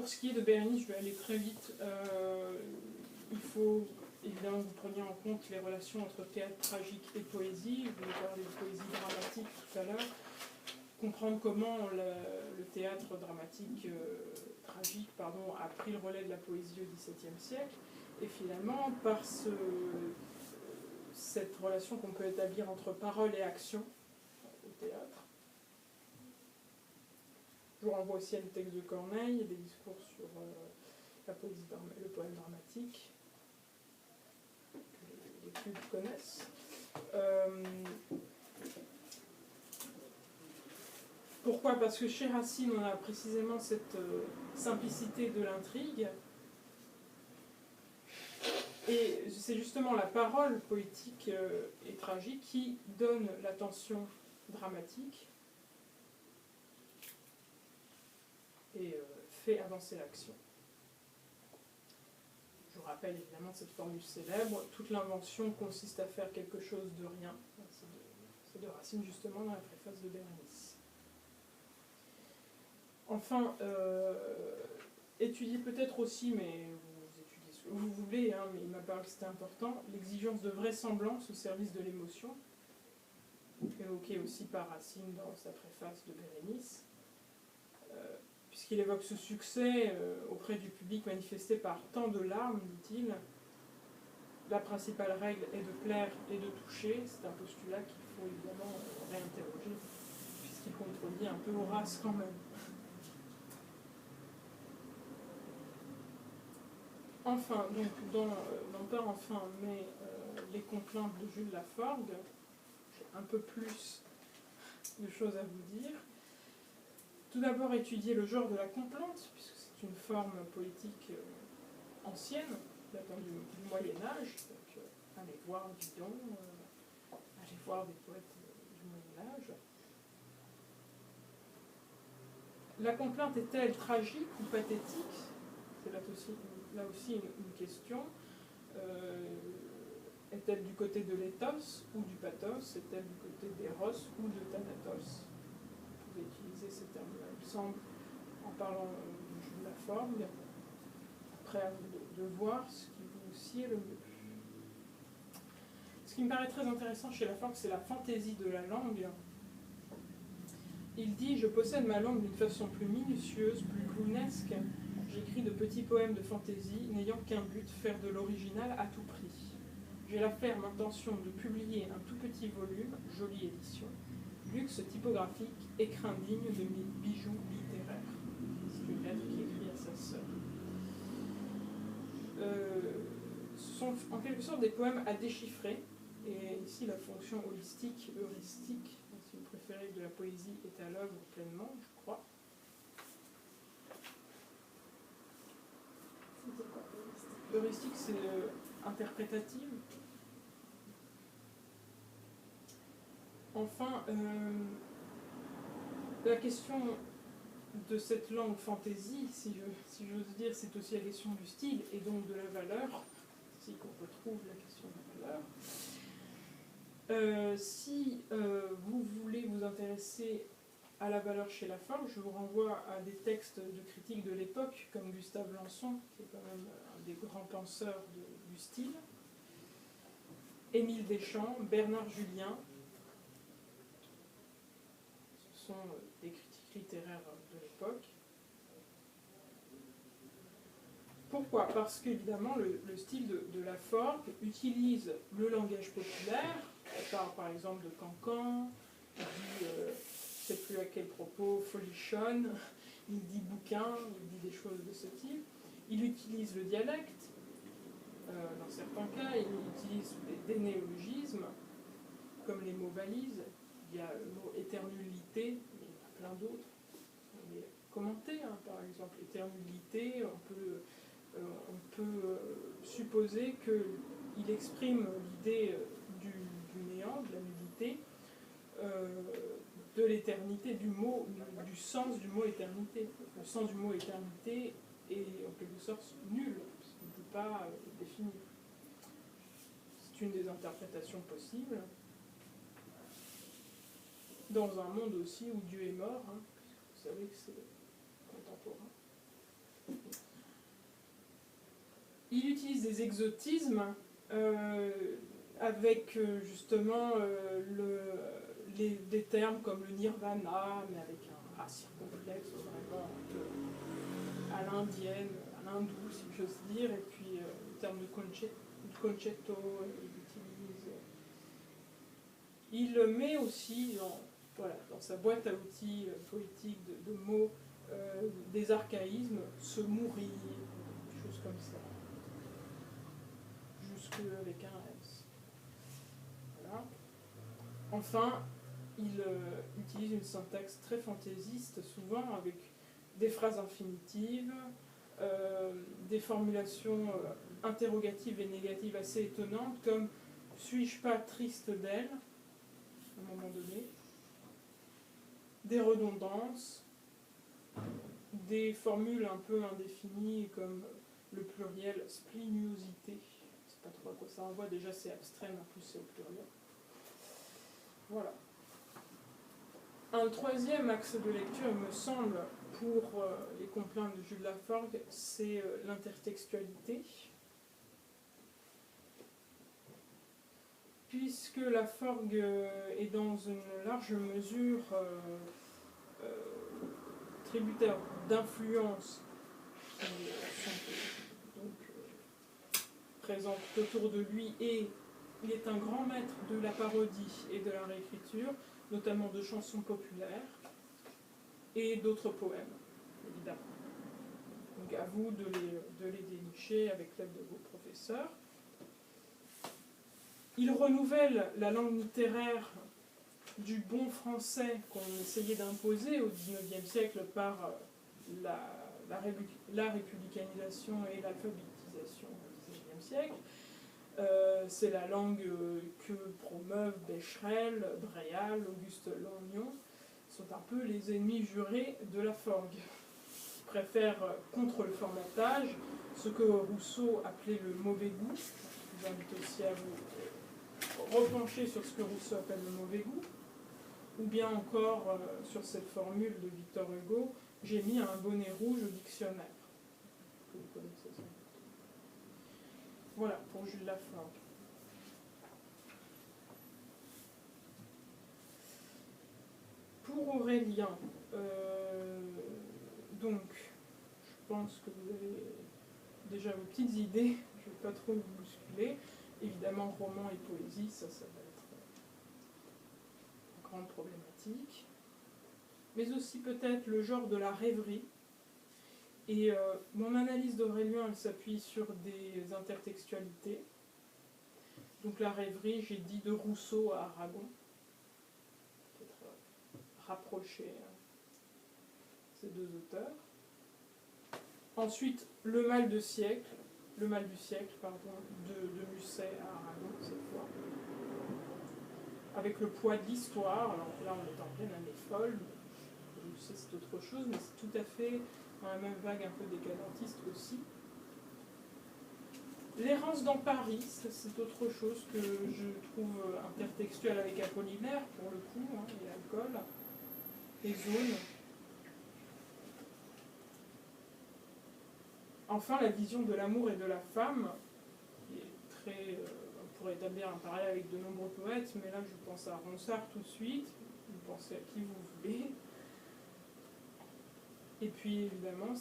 pour ce qui est de Bérénice, je vais aller très vite. Il faut évidemment que vous preniez en compte les relations entre théâtre tragique et poésie. Je vais parler de poésie dramatique tout à l'heure. Comprendre comment le théâtre dramatique tragique a pris le relais de la poésie au XVIIe siècle. Et finalement, par cette relation qu'on peut établir entre parole et action au théâtre. Je vous renvoie aussi à des textes de Corneille et des discours sur la poésie, le poème dramatique, que les plus connaissent. Pourquoi ? Parce que chez Racine, on a précisément cette simplicité de l'intrigue. Et c'est justement la parole poétique et tragique qui donne la tension dramatique et fait avancer l'action. Je vous rappelle évidemment cette formule célèbre, toute l'invention consiste à faire quelque chose de rien. C'est de Racine justement dans la préface de Bérénice. Enfin, étudiez peut-être aussi, mais vous étudiez ce que vous voulez, hein, mais il m'a paru que c'était important, l'exigence de vraisemblance au service de l'émotion, évoquée aussi par Racine dans sa préface de Bérénice, puisqu'il évoque ce succès auprès du public manifesté par tant de larmes, dit-il. La principale règle est de plaire et de toucher. C'est un postulat qu'il faut évidemment réinterroger, puisqu'il contredit un peu Horace quand même. Enfin, donc non pas enfin, mais les complaintes de Jules Laforgue, j'ai un peu plus de choses à vous dire. Tout d'abord, étudier le genre de la complainte, puisque c'est une forme poétique ancienne, datant du Moyen-Âge. Donc, allez voir Didon, allez voir des poètes du Moyen-Âge. La complainte est-elle tragique ou pathétique ? C'est là aussi une question. Est-elle du côté de l'éthos ou du pathos ? Est-elle du côté d'Eros ou de Thanatos ? Vous pouvez utiliser ces termes-là, il me semble, en parlant de la forme. Après, à vous de voir ce qui vous sied le mieux. Ce qui me paraît très intéressant chez Laforgue, c'est la fantaisie de la langue. Il dit « Je possède ma langue d'une façon plus minutieuse, plus clownesque. J'écris de petits poèmes de fantaisie, n'ayant qu'un but, faire de l'original à tout prix. J'ai la ferme intention de publier un tout petit volume, jolie édition, luxe typographique, écrin digne de mes bijoux littéraires. » C'est une lettre qu'il écrit à sa sœur. Ce sont en quelque sorte des poèmes à déchiffrer, et ici la fonction holistique, heuristique, si vous préférez, de la poésie est à l'œuvre pleinement, je crois. C'était quoi, Heuristique, c'est interprétative. Enfin, la question de cette langue fantaisie, si j'ose dire, c'est aussi la question du style et donc de la valeur. C'est ici qu'on retrouve la question de la valeur. Si vous voulez vous intéresser à la valeur chez Laforgue, je vous renvoie à des textes de critiques de l'époque, comme Gustave Lançon, qui est quand même un des grands penseurs du style, Émile Deschamps, Bernard Julien. Ce sont des critiques littéraires de l'époque. Pourquoi ? Parce qu'évidemment, le style de Laforgue utilise le langage populaire. On parle par exemple de Cancan, il dit, je ne sais plus à quel propos, folichonne, il dit bouquin, il dit des choses de ce type. Il utilise le dialecte, dans certains cas, il utilise des néologismes, comme les mots valises. Il y a le mot éternulité, mais il y en a plein d'autres. On les commenter, hein, par exemple, éternulité, on peut supposer qu'il exprime l'idée du néant, de la nullité, de l'éternité, du sens du mot éternité. Le sens du mot éternité est en quelque sorte nul, parce qu'on ne peut pas le définir. C'est une des interprétations possibles. Dans un monde aussi où Dieu est mort, hein, puisque vous savez que c'est contemporain. Il utilise des exotismes avec justement des termes comme le nirvana, mais avec un A circonflexe vraiment un peu à l'indienne, à l'hindou si j'ose dire, et puis le terme de concetto, il met aussi dans sa boîte à outils poétique de mots des archaïsmes, se mourir, des choses comme ça, jusque avec un S. Voilà. Enfin, il utilise une syntaxe très fantaisiste, souvent avec des phrases infinitives, des formulations interrogatives et négatives assez étonnantes, comme « suis-je pas triste d'elle ?» à un moment donné, des redondances, des formules un peu indéfinies comme le pluriel spliniosité. Je sais pas trop à quoi ça renvoie, déjà c'est abstrait, mais en plus c'est au pluriel. Voilà. Un troisième axe de lecture, il me semble, pour les complaintes de Jules Laforgue, c'est l'intertextualité. Puisque Laforgue est dans une large mesure tributaire d'influences qui sont présentes autour de lui, et il est un grand maître de la parodie et de la réécriture, notamment de chansons populaires et d'autres poèmes, évidemment. Donc à vous de les dénicher avec l'aide de vos professeurs. Il renouvelle la langue littéraire du bon français qu'on essayait d'imposer au XIXe siècle par la républicanisation et l'alphabétisation au XIXe siècle. C'est la langue que promeuvent Becherel, Bréal, Auguste Langnon, sont un peu les ennemis jurés de Laforgue, qui préfèrent contre le formatage ce que Rousseau appelait le mauvais goût. Je vous invite aussi à vous repencher sur ce que Rousseau appelle le mauvais goût, ou bien encore sur cette formule de Victor Hugo, j'ai mis un bonnet rouge au dictionnaire. Que vous connaissez ça. Voilà pour Jules Laforgue. Pour Aurélien, donc, je pense que vous avez déjà vos petites idées, je ne vais pas trop vous bousculer. Évidemment, roman et poésie, ça va être une grande problématique. Mais aussi peut-être le genre de la rêverie. Et mon analyse d'Aurélien, elle s'appuie sur des intertextualités. Donc la rêverie, j'ai dit de Rousseau à Aragon. Peut-être rapprocher ces deux auteurs. Ensuite, le mal du siècle, de Musset à Aragon, cette fois. Avec le poids de l'histoire, alors là on est en pleine année folle, Musset c'est autre chose, mais c'est tout à fait dans la même vague un peu décadentiste aussi. L'errance dans Paris, c'est autre chose que je trouve intertextuel avec Apollinaire, pour le coup, hein, et l'alcool, les zones. Enfin, la vision de l'amour et de la femme, qui est très... on pourrait établir un parallèle avec de nombreux poètes, mais là je pense à Ronsard tout de suite, vous pensez à qui vous voulez. Et puis évidemment,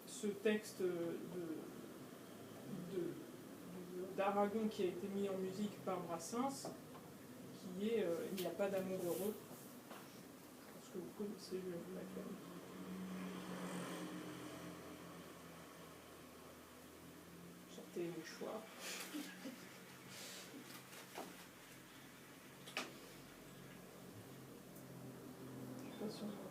ce texte d'Aragon qui a été mis en musique par Brassens, qui est Il n'y a pas d'amour heureux. Je pense que vous connaissez Julien Laclame. Sortez les choix. Je ne sais pas si on m'entend.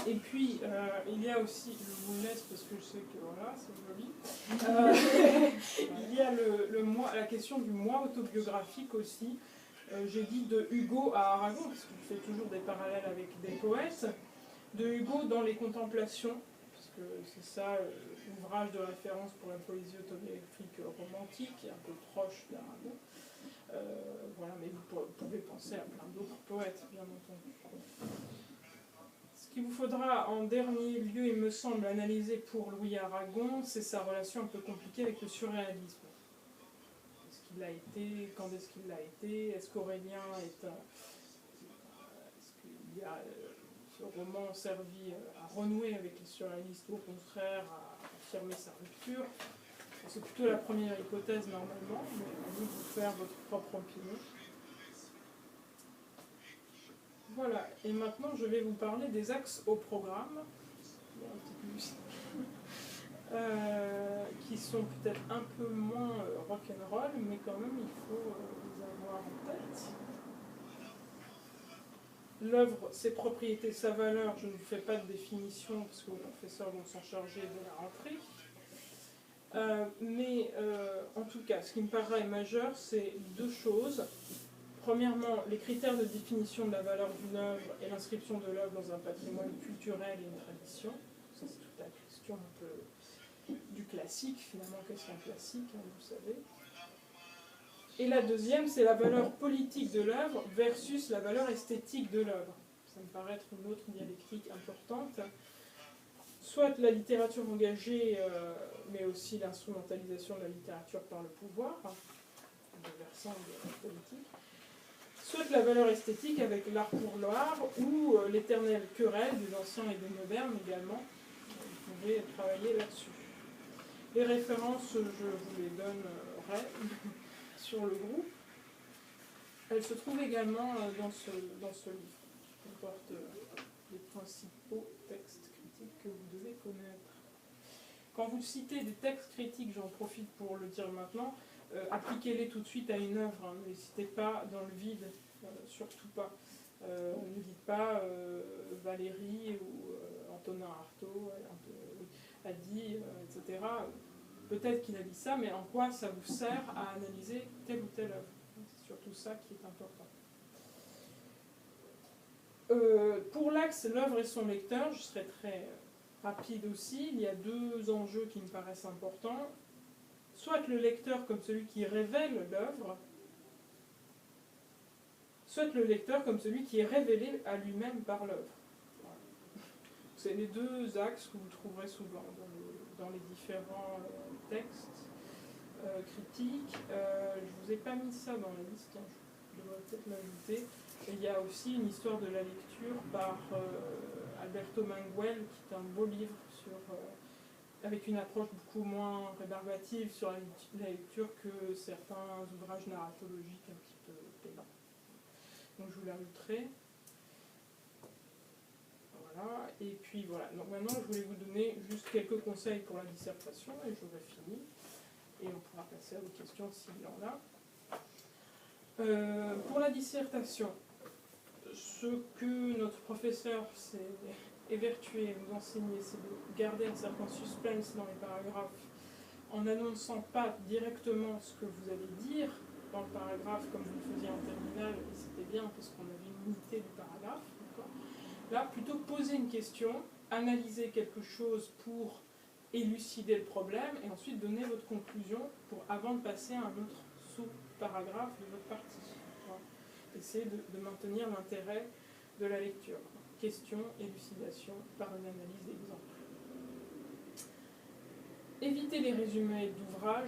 Et puis, il y a aussi, je vous laisse parce que je sais que voilà, c'est joli. Il y a la question du moi autobiographique aussi. J'ai dit de Hugo à Aragon, parce qu'il fait toujours des parallèles avec des poètes. De Hugo dans les Contemplations, parce que c'est ça l'ouvrage de référence pour la poésie autobiographique romantique, un peu proche d'Aragon. Voilà, mais vous pouvez penser à plein d'autres poètes, bien entendu. Ce qu'il vous faudra en dernier lieu, il me semble, analyser pour Louis Aragon, c'est sa relation un peu compliquée avec le surréalisme. Est-ce qu'il l'a été? Quand est-ce qu'il l'a été? Est-ce qu'Aurélien est un... Est-ce qu'il y a ce roman servi à renouer avec les surréalistes ou au contraire à affirmer sa rupture? C'est plutôt la première hypothèse normalement, mais à vous de vous faire votre propre opinion. Voilà, et maintenant je vais vous parler des axes au programme, qui sont peut-être un peu moins rock'n'roll, mais quand même il faut les avoir en tête. L'œuvre, ses propriétés, sa valeur, je ne vous fais pas de définition parce que vos professeurs vont s'en charger de la rentrée. Mais en tout cas, ce qui me paraît majeur, c'est deux choses. Premièrement, les critères de définition de la valeur d'une œuvre et l'inscription de l'œuvre dans un patrimoine culturel et une tradition. Ça, c'est toute la question un peu du classique, finalement, qu'est-ce qu'un classique, hein, vous savez. Et la deuxième, c'est la valeur politique de l'œuvre versus la valeur esthétique de l'œuvre. Ça me paraît être une autre dialectique importante. Soit la littérature engagée, mais aussi l'instrumentalisation de la littérature par le pouvoir, le versant de la politique. Soit la valeur esthétique avec l'art pour l'art, ou l'éternelle querelle des anciens et des modernes également. Vous pouvez travailler là-dessus. Les références, je vous les donnerai sur le groupe. Elles se trouvent également dans ce livre, qui comporte les principaux textes critiques que vous devez connaître. Quand vous citez des textes critiques, j'en profite pour le dire maintenant, appliquez-les tout de suite à une œuvre, hein, ne les citez pas dans le vide, surtout pas. Ne dites pas Valérie ou Antonin Artaud a dit, etc. Peut-être qu'il a dit ça, mais en quoi ça vous sert à analyser telle ou telle œuvre? C'est surtout ça qui est important. Pour l'axe l'œuvre et son lecteur, je serai très rapide aussi. Il y a deux enjeux qui me paraissent importants. Soit le lecteur comme celui qui révèle l'œuvre, soit le lecteur comme celui qui est révélé à lui-même par l'œuvre. Voilà. C'est les deux axes que vous trouverez souvent dans les différents textes critiques. Je ne vous ai pas mis ça dans la liste, hein. Je devrais peut-être l'ajouter. Et il y a aussi une histoire de la lecture par Alberto Manguel, qui est un beau livre avec une approche beaucoup moins rébarbative sur la lecture que certains ouvrages narratologiques un petit peu pédants. Donc je vous l'ajouterai. Voilà, et puis voilà. Donc maintenant je voulais vous donner juste quelques conseils pour la dissertation et j'aurai fini. Et on pourra passer à vos questions s'il y en a. Pour la dissertation, ce que notre professeur s'est évertué à nous enseigner, c'est de garder un certain suspense dans les paragraphes en n'annonçant pas directement ce que vous allez dire dans le paragraphe comme vous le faisiez en terminale, et c'était bien parce qu'on avait une unité du paragraphe. Là, plutôt poser une question, analyser quelque chose pour élucider le problème et ensuite donner votre conclusion avant de passer à un autre sous-paragraphe de votre partie. Voilà. Essayez de maintenir l'intérêt de la lecture. Question, élucidation par une analyse d'exemple. Évitez les résumés d'ouvrages.